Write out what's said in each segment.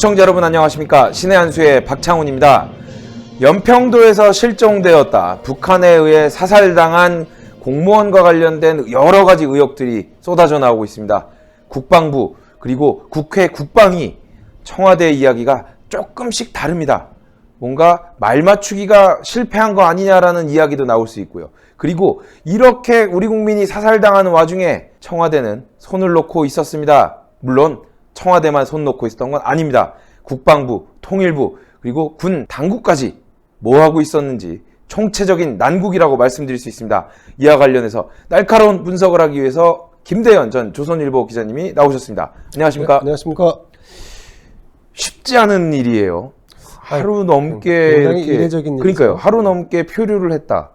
시청자 여러분 안녕하십니까. 신의 한수의 박창훈입니다. 연평도에서 실종되었다. 북한에 의해 사살당한 공무원과 관련된 여러 가지 의혹들이 쏟아져 나오고 있습니다. 국방부 그리고 국회 국방위 청와대 이야기가 조금씩 다릅니다. 뭔가 말 맞추기가 실패한 거 아니냐라는 이야기도 나올 수 있고요. 그리고 이렇게 우리 국민이 사살당하는 와중에 청와대는 손을 놓고 있었습니다. 물론 청와대만 손 놓고 있었던 건 아닙니다. 국방부, 통일부, 그리고 군 당국까지 뭐하고 있었는지 총체적인 난국이라고 말씀드릴 수 있습니다. 이와 관련해서 날카로운 분석을 하기 위해서 김대현 전 조선일보 기자님이 나오셨습니다. 안녕하십니까? 네, 안녕하십니까? 쉽지 않은 일이에요. 하루 넘게 굉장히 이렇게 이례적인 그러니까요. 일이죠. 하루 넘게 표류를 했다.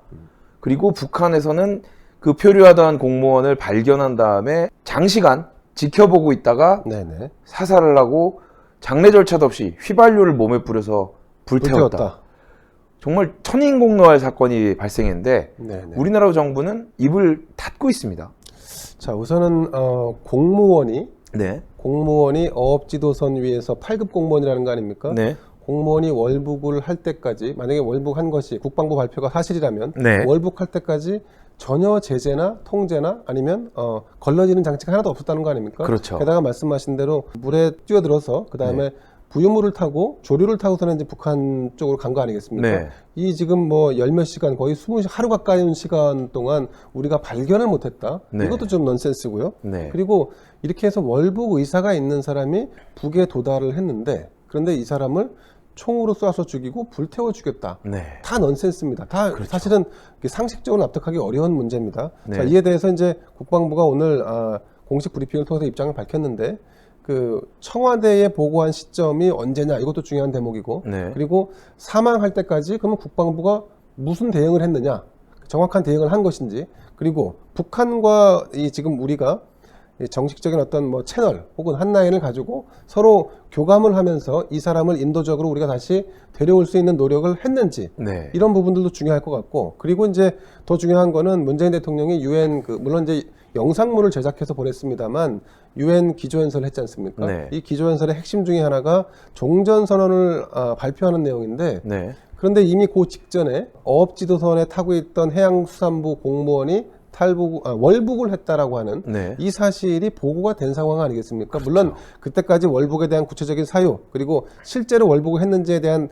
그리고 북한에서는 그 표류하던 공무원을 발견한 다음에 장시간 지켜보고 있다가 네네. 사살을 하고 장례 절차도 없이 휘발유를 몸에 뿌려서 불태웠다. 정말 천인공노할 사건이 발생했는데 네네. 우리나라 정부는 입을 닫고 있습니다. 자, 우선은 공무원이 네. 어업지도선 위에서 8급 공무원이라는 거 아닙니까? 네. 공무원이 월북을 할 때까지, 만약에 월북한 것이 국방부 발표가 사실이라면 네. 월북할 때까지 전혀 제재나 통제나 아니면 걸러지는 장치가 하나도 없었다는 거 아닙니까? 그렇죠. 게다가 말씀하신 대로 물에 뛰어들어서 그 다음에 부유물을 타고 조류를 타고서는 이제 북한 쪽으로 간 거 아니겠습니까? 네. 이 지금 뭐 열 몇 시간, 거의 20 하루 가까이 시간 동안 우리가 발견을 못했다. 네. 이것도 좀 넌센스고요. 네. 그리고 이렇게 해서 월북 의사가 있는 사람이 북에 도달을 했는데, 그런데 이 사람을 총으로 쏴서 죽이고 불태워 죽였다. 네. 다 넌센스입니다. 다 그렇죠. 사실은 상식적으로 납득하기 어려운 문제입니다. 네. 자, 이에 대해서 이제 국방부가 오늘 공식 브리핑을 통해서 입장을 밝혔는데, 그 청와대에 보고한 시점이 언제냐, 이것도 중요한 대목이고, 네. 그리고 사망할 때까지 그러면 국방부가 무슨 대응을 했느냐, 정확한 대응을 한 것인지, 그리고 북한과 이 지금 우리가 정식적인 어떤 뭐 채널 혹은 한라인을 가지고 서로 교감을 하면서 이 사람을 인도적으로 우리가 다시 데려올 수 있는 노력을 했는지, 네. 이런 부분들도 중요할 것 같고, 그리고 이제 더 중요한 거는 문재인 대통령이 유엔 물론 이제 영상물을 제작해서 보냈습니다만 유엔 기조연설을 했지 않습니까? 네. 이 기조연설의 핵심 중에 하나가 종전선언을 발표하는 내용인데, 네. 그런데 이미 그 직전에 어업지도선에 타고 있던 해양수산부 공무원이 월북을 했다라고 하는 네. 이 사실이 보고가 된 상황 아니겠습니까? 물론 그때까지 월북에 대한 구체적인 사유, 그리고 실제로 월북을 했는지에 대한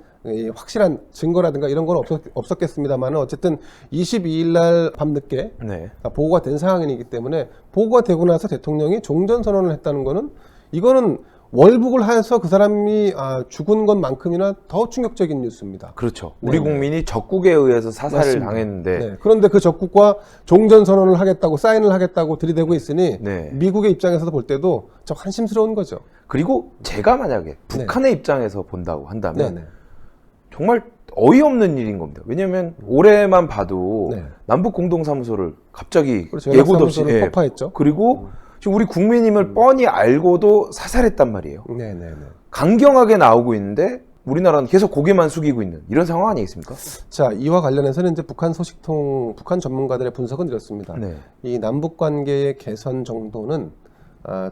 확실한 증거라든가 이런 건 없었겠습니다만, 어쨌든 22일 날 밤늦게 네. 보고가 된 상황이기 때문에, 보고가 되고 나서 대통령이 종전선언을 했다는 거는, 이거는 월북을 해서 그 사람이 죽은 것만큼이나 더 충격적인 뉴스입니다. 그렇죠. 우리 네네. 국민이 적국에 의해서 사살을 맞습니다. 당했는데 네. 그런데 그 적국과 종전선언을 하겠다고, 사인을 하겠다고 들이대고 있으니 네. 미국의 입장에서도 볼 때도 좀 한심스러운 거죠. 그리고 제가 만약에 북한의 입장에서 본다고 한다면 네네. 정말 어이없는 일인 겁니다. 왜냐하면 올해만 봐도 네. 남북 공동사무소를 갑자기 그렇죠. 예고도 없이 연락사무소를 폭파했죠. 그리고 지금 우리 국민임을 뻔히 알고도 사살했단 말이에요. 네네네. 강경하게 나오고 있는데 우리나라는 계속 고개만 숙이고 있는 이런 상황 아니겠습니까? 자, 이와 관련해서는 이제 북한 북한 전문가들의 분석은 이렇습니다. 네. 이 남북 관계의 개선 정도는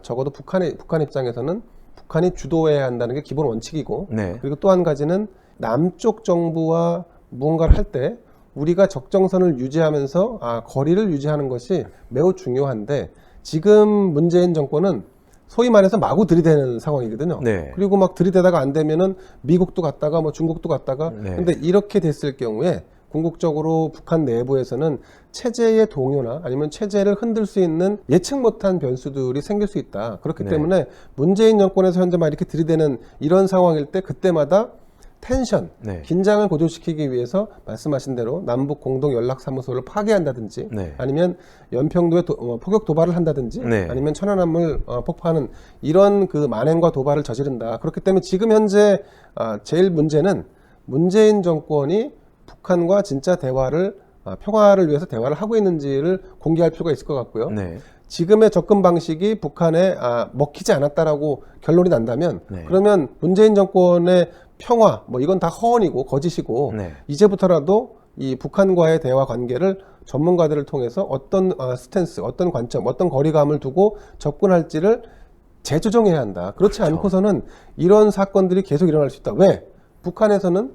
적어도 북한 입장에서는 북한이 주도해야 한다는 게 기본 원칙이고, 네. 그리고 또 한 가지는 남쪽 정부와 무언가를 할 때 우리가 적정선을 유지하면서 거리를 유지하는 것이 매우 중요한데, 지금 문재인 정권은 소위 말해서 마구 들이대는 상황이거든요. 네. 그리고 막 들이대다가 안 되면은 미국도 갔다가 뭐 중국도 갔다가. 네. 근데 이렇게 됐을 경우에 궁극적으로 북한 내부에서는 체제의 동요나 아니면 체제를 흔들 수 있는 예측 못한 변수들이 생길 수 있다. 그렇기 네. 때문에 문재인 정권에서 현재 막 이렇게 들이대는 이런 상황일 때 그때마다 텐션, 네. 긴장을 고조시키기 위해서 말씀하신 대로 남북 공동 연락사무소를 파괴한다든지, 네. 아니면 연평도에 포격 도발을 한다든지, 네. 아니면 천안함을 폭파하는 이런 그 만행과 도발을 저지른다. 그렇기 때문에 지금 현재 제일 문제는 문재인 정권이 북한과 진짜 대화를 평화를 위해서 대화를 하고 있는지를 공개할 필요가 있을 것 같고요. 네. 지금의 접근 방식이 북한에 먹히지 않았다라고 결론이 난다면, 네. 그러면 문재인 정권의 평화, 뭐 이건 다 허언이고 거짓이고, 네. 이제부터라도 이 북한과의 대화 관계를 전문가들을 통해서 어떤 스탠스, 어떤 관점, 어떤 거리감을 두고 접근할지를 재조정해야 한다. 그렇지 그렇죠. 않고서는 이런 사건들이 계속 일어날 수 있다. 왜? 북한에서는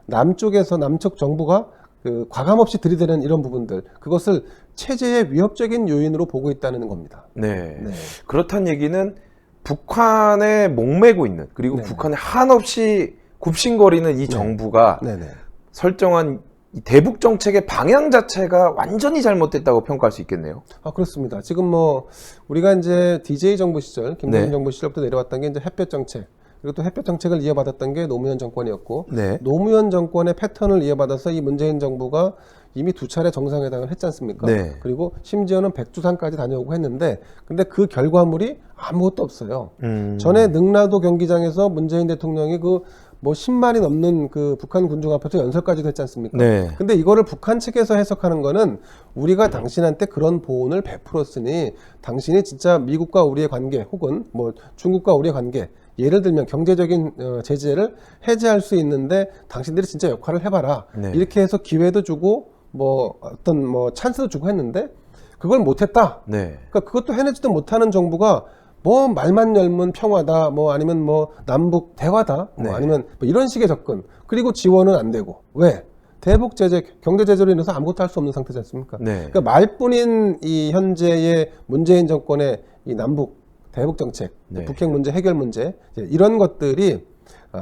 남쪽에서 남쪽 정부가 그 과감 없이 들이대는 이런 부분들, 그것을 체제의 위협적인 요인으로 보고 있다는 겁니다. 네. 네. 그렇다는 얘기는 북한에 목매고 있는, 그리고 네네. 북한에 한없이 굽신거리는 이 정부가 네네. 설정한 이 대북 정책의 방향 자체가 완전히 잘못됐다고 평가할 수 있겠네요. 아, 그렇습니다. 지금 뭐 우리가 이제 DJ 정부 시절, 김대중 네. 정부 시절부터 내려왔던 게 이제 햇볕 정책, 그리고 또 햇볕 정책을 이어받았던 게 노무현 정권이었고, 네. 노무현 정권의 패턴을 이어받아서 이 문재인 정부가 이미 2차례 정상회담을 했지 않습니까? 네. 그리고 심지어는 백두산까지 다녀오고 했는데, 근데 그 결과물이 아무것도 없어요. 전에 능라도 경기장에서 문재인 대통령이 그 뭐 10만이 넘는 그 북한 군중 앞에서 연설까지도 했지 않습니까? 네. 근데 이거를 북한 측에서 해석하는 거는 우리가 당신한테 그런 보온을 베풀었으니 당신이 진짜 미국과 우리의 관계 혹은 뭐 중국과 우리의 관계, 예를 들면 경제적인 제재를 해제할 수 있는데 당신들이 진짜 역할을 해봐라. 네. 이렇게 해서 기회도 주고 뭐 어떤 뭐 찬스도 주고 했는데 그걸 못했다. 네. 그러니까 그것도 해내지도 못하는 정부가 뭐 말만 열면 평화다, 뭐 아니면 뭐 남북 대화다, 뭐 네. 아니면 뭐 이런 식의 접근. 그리고 지원은 안 되고. 왜? 대북 제재, 경제 제재로 인해서 아무것도 할 수 없는 상태지 않습니까? 네. 그러니까 말뿐인 이 현재의 문재인 정권의 이 남북 대북 정책, 네. 북핵 문제 해결 문제, 이제 이런 것들이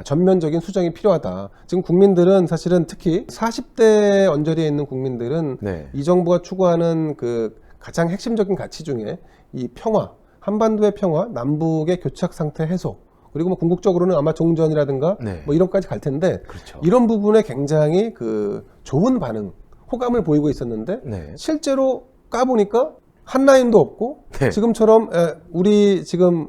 전면적인 수정이 필요하다. 지금 국민들은 사실은 특히 40대 언저리에 있는 국민들은 네. 이 정부가 추구하는 그 가장 핵심적인 가치 중에 이 평화, 한반도의 평화, 남북의 교착 상태 해소, 그리고 뭐 궁극적으로는 아마 종전이라든가 네. 뭐 이런까지 갈 텐데 그렇죠. 이런 부분에 굉장히 그 좋은 반응, 호감을 보이고 있었는데 네. 실제로 까보니까 한 라인도 없고 네. 지금처럼 우리 지금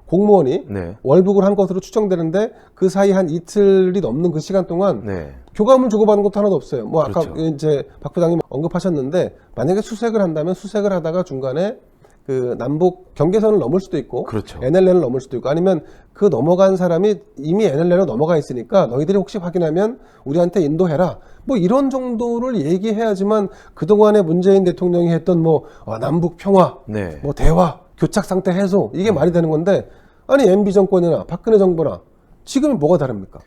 공무원이 네. 월북을 한 것으로 추정되는데 그 사이 한 이틀이 넘는 그 시간 동안 네. 교감을 주고받는 것도 하나도 없어요. 뭐 아까 그렇죠. 이제 박 부장님 언급하셨는데 만약에 수색을 한다면 수색을 하다가 중간에 그 남북 경계선을 넘을 수도 있고 그렇죠. NLL을 넘을 수도 있고 아니면 그 넘어간 사람이 이미 NLL로 넘어가 있으니까 너희들이 혹시 확인하면 우리한테 인도해라. 뭐 이런 정도를 얘기해야지만 그동안에 문재인 대통령이 했던 뭐 남북 평화, 네. 뭐 대화, 교착 상태 해소 이게 말이 되는 건데 아니 MB 정권이나 박근혜 정부나 지금이 뭐가 다릅니까?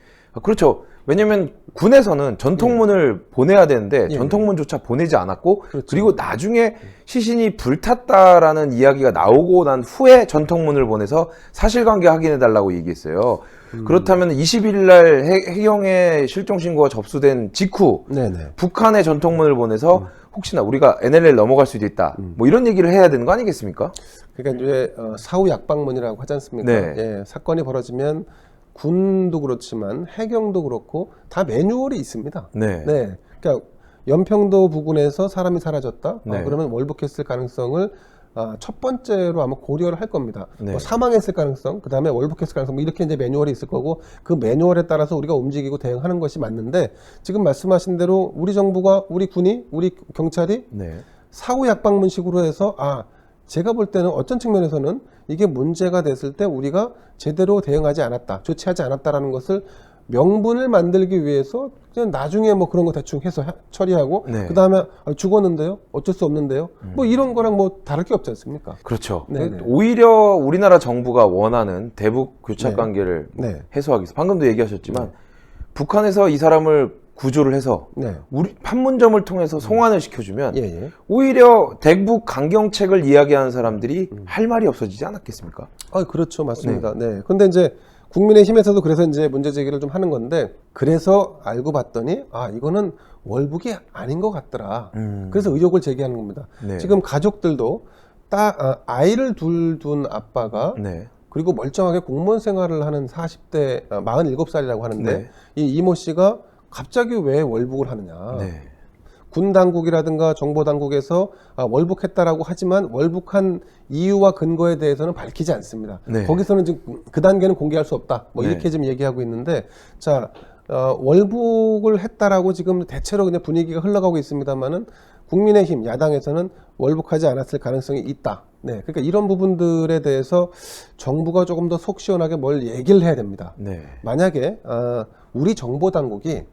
그렇죠. 왜냐면 군에서는 전통문을 보내야 되는데 예. 전통문조차 보내지 않았고 그렇죠. 그리고 나중에 시신이 불탔다라는 이야기가 나오고 난 후에 전통문을 보내서 사실관계 확인해달라고 얘기했어요. 그렇다면 21일 날 해경의 실종 신고가 접수된 직후 네네. 북한에 전통문을 보내서 혹시나 우리가 NLL 넘어갈 수도 있다. 뭐 이런 얘기를 해야 되는 거 아니겠습니까? 그러니까 이제 사후 약방문이라고 하지 않습니까? 네. 예, 사건이 벌어지면 군도 그렇지만 해경도 그렇고 다 매뉴얼이 있습니다. 네. 네. 그러니까 연평도 부근에서 사람이 사라졌다. 네. 그러면 월북했을 가능성을 첫 번째로 아마 고려를 할 겁니다. 네. 뭐 사망했을 가능성, 그 다음에 월북했을 가능성, 뭐 이렇게 이제 매뉴얼이 있을 거고 그 매뉴얼에 따라서 우리가 움직이고 대응하는 것이 맞는데 지금 말씀하신 대로 우리 정부가, 우리 군이, 우리 경찰이 네. 사후 약방문식으로 해서 제가 볼 때는 어떤 측면에서는 이게 문제가 됐을 때 우리가 제대로 대응하지 않았다, 조치하지 않았다라는 것을 명분을 만들기 위해서 그냥 나중에 뭐 그런 거 대충 해서 처리하고 네. 그 다음에 죽었는데요, 어쩔 수 없는데요, 뭐 이런 거랑 뭐 다를 게 없지 않습니까? 그렇죠. 네네. 오히려 우리나라 정부가 원하는 대북 교착 네. 관계를 네. 해소하기 위해서 방금도 얘기하셨지만 북한에서 이 사람을 구조를 해서 네. 우리 판문점을 통해서 송환을 시켜주면 예. 오히려 대북 강경책을 이야기하는 사람들이 할 말이 없어지지 않았겠습니까? 그렇죠. 맞습니다. 네. 근데 이제 국민의힘에서도 그래서 이제 문제 제기를 좀 하는 건데 그래서 알고 봤더니 이거는 월북이 아닌 것 같더라. 그래서 의혹을 제기하는 겁니다. 네. 지금 가족들도 아이를 둘 둔 아빠가 네. 그리고 멀쩡하게 공무원 생활을 하는 40대 47살이라고 하는데 네. 이 이모 씨가 갑자기 왜 월북을 하느냐. 네. 군 당국이라든가 정보 당국에서 월북했다라고 하지만 월북한 이유와 근거에 대해서는 밝히지 않습니다. 네. 거기서는 지금 그 단계는 공개할 수 없다. 뭐 네. 이렇게 지금 얘기하고 있는데 월북을 했다라고 지금 대체로 그냥 분위기가 흘러가고 있습니다만은 국민의힘 야당에서는 월북하지 않았을 가능성이 있다. 네, 그러니까 이런 부분들에 대해서 정부가 조금 더 속 시원하게 뭘 얘기를 해야 됩니다. 네. 만약에 우리 정보 당국이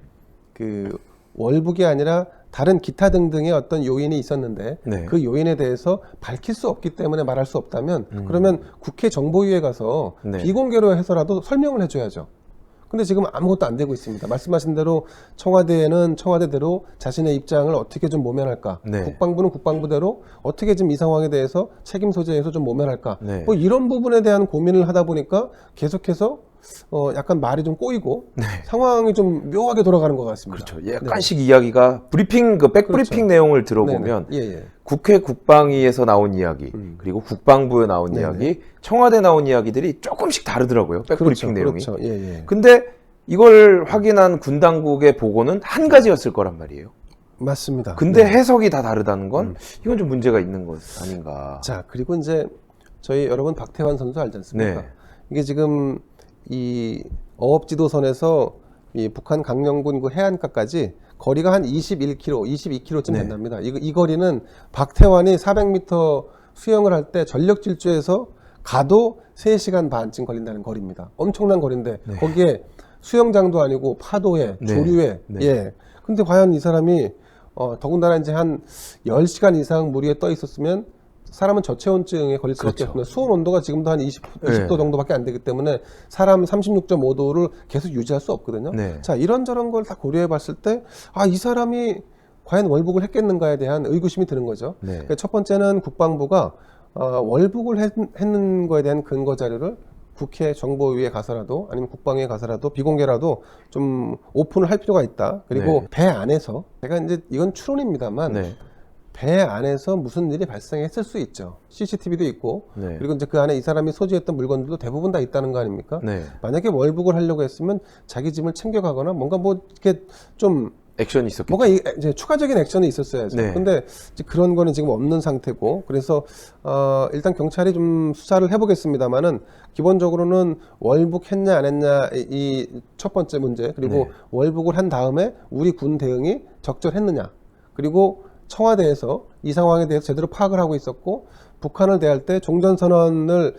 그 월북이 아니라 다른 기타 등등의 어떤 요인이 있었는데 네. 그 요인에 대해서 밝힐 수 없기 때문에 말할 수 없다면 그러면 국회 정보위에 가서 네. 비공개로 해서라도 설명을 해줘야죠. 근데 지금 아무것도 안 되고 있습니다. 말씀하신 대로 청와대는 청와대대로 자신의 입장을 어떻게 좀 모면할까, 네. 국방부는 국방부대로 어떻게 지금 이 상황에 대해서 책임 소재에서 좀 모면할까, 네. 뭐 이런 부분에 대한 고민을 하다 보니까 계속해서 약간 말이 좀 꼬이고 상황이 좀 묘하게 돌아가는 것 같습니다. 그렇죠. 약간씩 이야기가 브리핑, 그 백브리핑 그렇죠. 내용을 들어보면 네네. 예, 예. 국회 국방위에서 나온 이야기, 그리고 국방부에 나온 네네. 이야기, 청와대 나온 이야기들이 조금씩 다르더라고요. 백브리핑 그렇죠. 내용이. 그렇죠. 예, 예. 근데 이걸 확인한 군 당국의 보고는 한 가지였을 거란 말이에요. 맞습니다. 근데 네. 해석이 다 다르다는 건 이건 좀 문제가 있는 것 아닌가. 자, 그리고 이제 저희 여러분 박태환 선수 알지 않습니까? 네. 이게 지금 이 어업지도선에서 이 북한 강령군 그 해안가까지 거리가 한 21km, 22km쯤 네. 된답니다. 이 거리는 박태환이 400m 수영을 할 때 전력 질주해서 가도 3시간 반쯤 걸린다는 거리입니다. 엄청난 거리인데 거기에 수영장도 아니고 파도에 네. 조류에 네. 예. 근데 과연 이 사람이 더군다나 이제 한 10시간 이상 물 위에 떠 있었으면 사람은 저체온증에 걸릴 수밖에 그렇죠. 없습니다. 수온 온도가 지금도 한 20도 네. 정도밖에 안 되기 때문에 사람 36.5도를 계속 유지할 수 없거든요. 네. 자, 이런저런 걸 다 고려해 봤을 때, 이 사람이 과연 월북을 했겠는가에 대한 의구심이 드는 거죠. 네. 그러니까 첫 번째는 국방부가 월북을 했는 거에 대한 근거 자료를 국회 정보위에 가서라도 아니면 국방위에 가서라도 비공개라도 좀 오픈을 할 필요가 있다. 그리고 네. 배 안에서 제가 이제 이건 추론입니다만 네. 배 안에서 무슨 일이 발생했을 수 있죠. CCTV도 있고 네. 그리고 이제 그 안에 이 사람이 소지했던 물건들도 대부분 다 있다는 거 아닙니까? 네. 만약에 월북을 하려고 했으면 자기 짐을 챙겨가거나 뭔가 뭐 이렇게 좀 액션이 있었겠죠. 뭔가 이제 추가적인 액션이 있었어야죠. 네. 근데 이제 그런 거는 지금 없는 상태고 그래서 일단 경찰이 좀 수사를 해보겠습니다만은 기본적으로는 월북했냐 안 했냐 이 첫 번째 문제 그리고 네. 월북을 한 다음에 우리 군 대응이 적절했느냐 그리고 청와대에서 이 상황에 대해서 제대로 파악을 하고 있었고 북한을 대할 때 종전선언을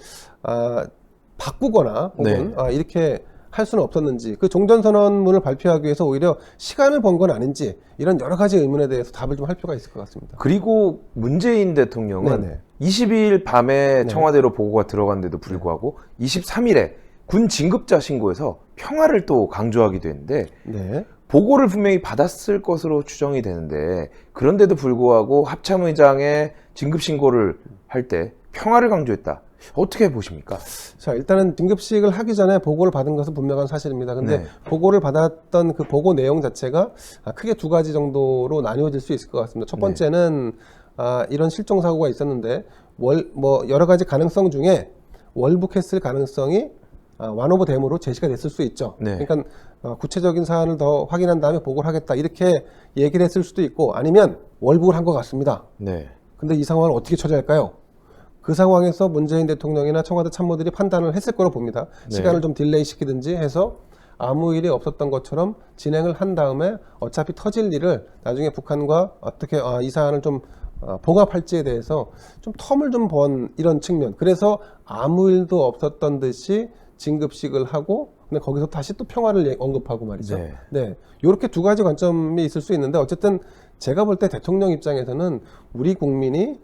바꾸거나 혹은 이렇게 할 수는 없었는지 그 종전선언문을 발표하기 위해서 오히려 시간을 번 건 아닌지 이런 여러 가지 의문에 대해서 답을 좀 할 필요가 있을 것 같습니다. 그리고 문재인 대통령은 네네. 22일 밤에 청와대로 보고가 들어갔는데도 불구하고 23일에 군 진급자 신고에서 평화를 또 강조하기도 했는데 네. 보고를 분명히 받았을 것으로 추정이 되는데 그런데도 불구하고 합참의장의 진급 신고를 할 때 평화를 강조했다. 어떻게 보십니까? 자, 일단은 등급식을 하기 전에 보고를 받은 것은 분명한 사실입니다. 근데 네. 보고를 받았던 그 보고 내용 자체가 크게 두 가지 정도로 나뉘어질 수 있을 것 같습니다. 첫 번째는 이런 실종 사고가 있었는데 여러 가지 가능성 중에 월북했을 가능성이 완오버 댐으로 제시가 됐을 수 있죠. 네. 그러니까 구체적인 사안을 더 확인한 다음에 보고를 하겠다 이렇게 얘기를 했을 수도 있고 아니면 월북을 한 것 같습니다. 네. 근데 이 상황을 어떻게 처리할까요? 그 상황에서 문재인 대통령이나 청와대 참모들이 판단을 했을 거로 봅니다. 네. 시간을 좀 딜레이 시키든지 해서 아무 일이 없었던 것처럼 진행을 한 다음에 어차피 터질 일을 나중에 북한과 어떻게 이 사안을 좀 봉합할지에 대해서 좀 텀을 좀 번 이런 측면. 그래서 아무 일도 없었던 듯이 진급식을 하고 근데 거기서 다시 또 평화를 언급하고 말이죠. 네. 네. 이렇게 두 가지 관점이 있을 수 있는데 어쨌든 제가 볼 때 대통령 입장에서는 우리 국민이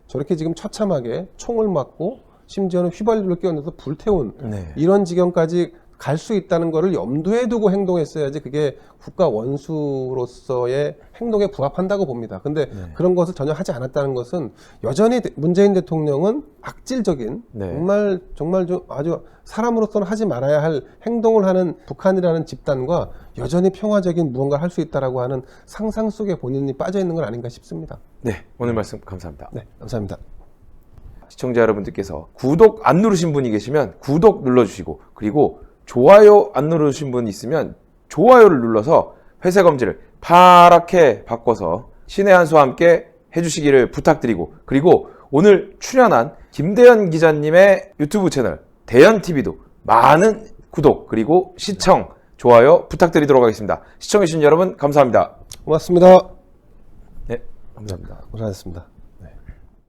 저렇게 지금 처참하게 총을 맞고 심지어는 휘발유를 끼얹어서 불태운 네. 이런 지경까지 갈 수 있다는 것을 염두에 두고 행동했어야지 그게 국가 원수로서의 행동에 부합한다고 봅니다. 근데 그런 것을 전혀 하지 않았다는 것은 여전히 문재인 대통령은 악질적인 정말 좀 아주 사람으로서는 하지 말아야 할 행동을 하는 북한이라는 집단과 여전히 평화적인 무언가를 할 수 있다라고 하는 상상 속에 본인이 빠져 있는 건 아닌가 싶습니다. 네. 오늘 말씀 감사합니다. 네, 감사합니다. 시청자 여러분들께서 구독 안 누르신 분이 계시면 구독 눌러주시고 그리고 좋아요 안 누르신 분 있으면 좋아요를 눌러서 회색 검지를 파랗게 바꿔서 신의 한 수와 함께 해주시기를 부탁드리고 그리고 오늘 출연한 김대현 기자님의 유튜브 채널 대현TV도 많은 구독 그리고 시청 좋아요 부탁드리도록 하겠습니다. 시청해주신 여러분 감사합니다. 고맙습니다. 네, 감사합니다. 고생하셨습니다.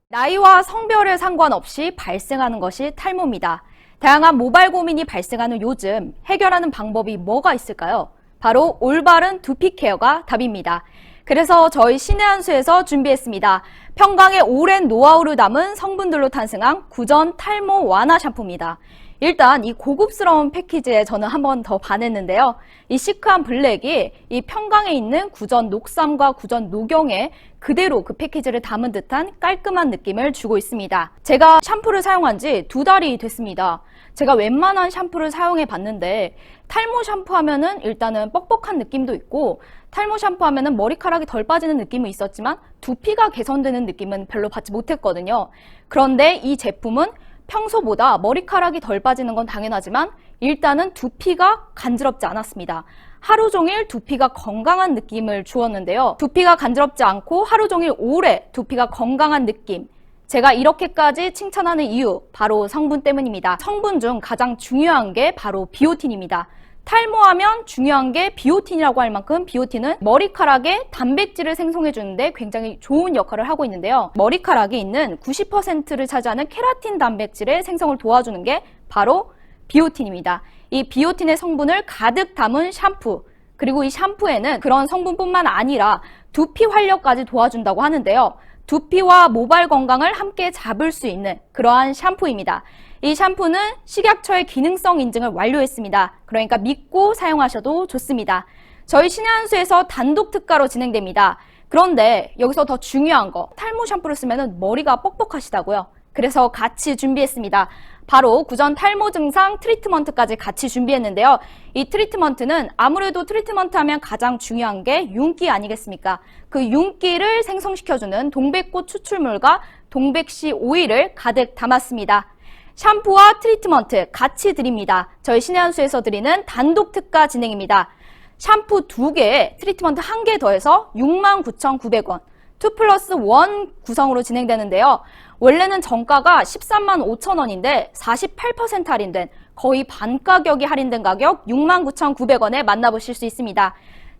나이와 성별에 상관없이 발생하는 것이 탈모입니다. 다양한 모발 고민이 발생하는 요즘 해결하는 방법이 뭐가 있을까요? 바로 올바른 두피 케어가 답입니다. 그래서 저희 신의 한 수에서 준비했습니다. 평강의 오랜 노하우를 담은 성분들로 탄생한 구전 탈모 완화 샴푸입니다. 일단 이 고급스러운 패키지에 저는 한 번 더 반했는데요. 이 시크한 블랙이 이 평강에 있는 구전 녹삼과 구전 녹용에 그대로 그 패키지를 담은 듯한 깔끔한 느낌을 주고 있습니다. 제가 샴푸를 사용한 지 2달이 됐습니다. 제가 웬만한 샴푸를 사용해 봤는데 탈모 샴푸 하면은 일단은 뻑뻑한 느낌도 있고 탈모 샴푸 하면은 머리카락이 덜 빠지는 느낌은 있었지만 두피가 개선되는 느낌은 별로 받지 못했거든요. 그런데 이 제품은 평소보다 머리카락이 덜 빠지는 건 당연하지만 일단은 두피가 간지럽지 않았습니다. 하루 종일 두피가 건강한 느낌을 주었는데요. 두피가 간지럽지 않고 하루 종일 오래 두피가 건강한 느낌. 제가 이렇게까지 칭찬하는 이유 바로 성분 때문입니다. 성분 중 가장 중요한 게 바로 비오틴입니다. 탈모하면 중요한 게 비오틴이라고 할 만큼 비오틴은 머리카락에 단백질을 생성해 주는데 굉장히 좋은 역할을 하고 있는데요. 머리카락에 있는 90%를 차지하는 케라틴 단백질의 생성을 도와주는 게 바로 비오틴입니다. 이 비오틴의 성분을 가득 담은 샴푸, 그리고 이 샴푸에는 그런 성분뿐만 아니라 두피 활력까지 도와준다고 하는데요. 두피와 모발 건강을 함께 잡을 수 있는 그러한 샴푸입니다. 이 샴푸는 식약처의 기능성 인증을 완료했습니다. 그러니까 믿고 사용하셔도 좋습니다. 저희 신의 한 수에서 단독 특가로 진행됩니다. 그런데 여기서 더 중요한 거, 탈모 샴푸를 쓰면 머리가 뻑뻑하시다고요. 그래서 같이 준비했습니다. 바로 구전 탈모 증상 트리트먼트까지 같이 준비했는데요. 이 트리트먼트는 아무래도 트리트먼트 하면 가장 중요한 게 윤기 아니겠습니까? 그 윤기를 생성시켜주는 동백꽃 추출물과 동백씨 오일을 가득 담았습니다. 샴푸와 트리트먼트 같이 드립니다. 저희 신의 한 수에서 드리는 단독 특가 진행입니다. 샴푸 2개, 트리트먼트 1개 더해서 69,900원, 2+1 구성으로 진행되는데요. 원래는 정가가 13만 5천 원인데 48% 할인된 거의 반 가격이 할인된 가격 69,900원에 만나보실 수 있습니다.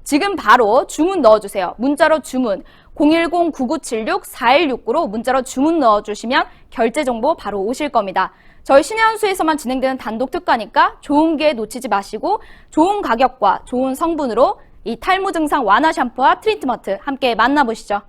지금 바로 주문 넣어주세요. 문자로 주문 010-9976-4169로 문자로 주문 넣어주시면 결제 정보 바로 오실 겁니다. 저희 신의 한 수에서만 진행되는 단독 특가니까 좋은 기회 놓치지 마시고 좋은 가격과 좋은 성분으로 이 탈모 증상 완화 샴푸와 트리트먼트 함께 만나보시죠.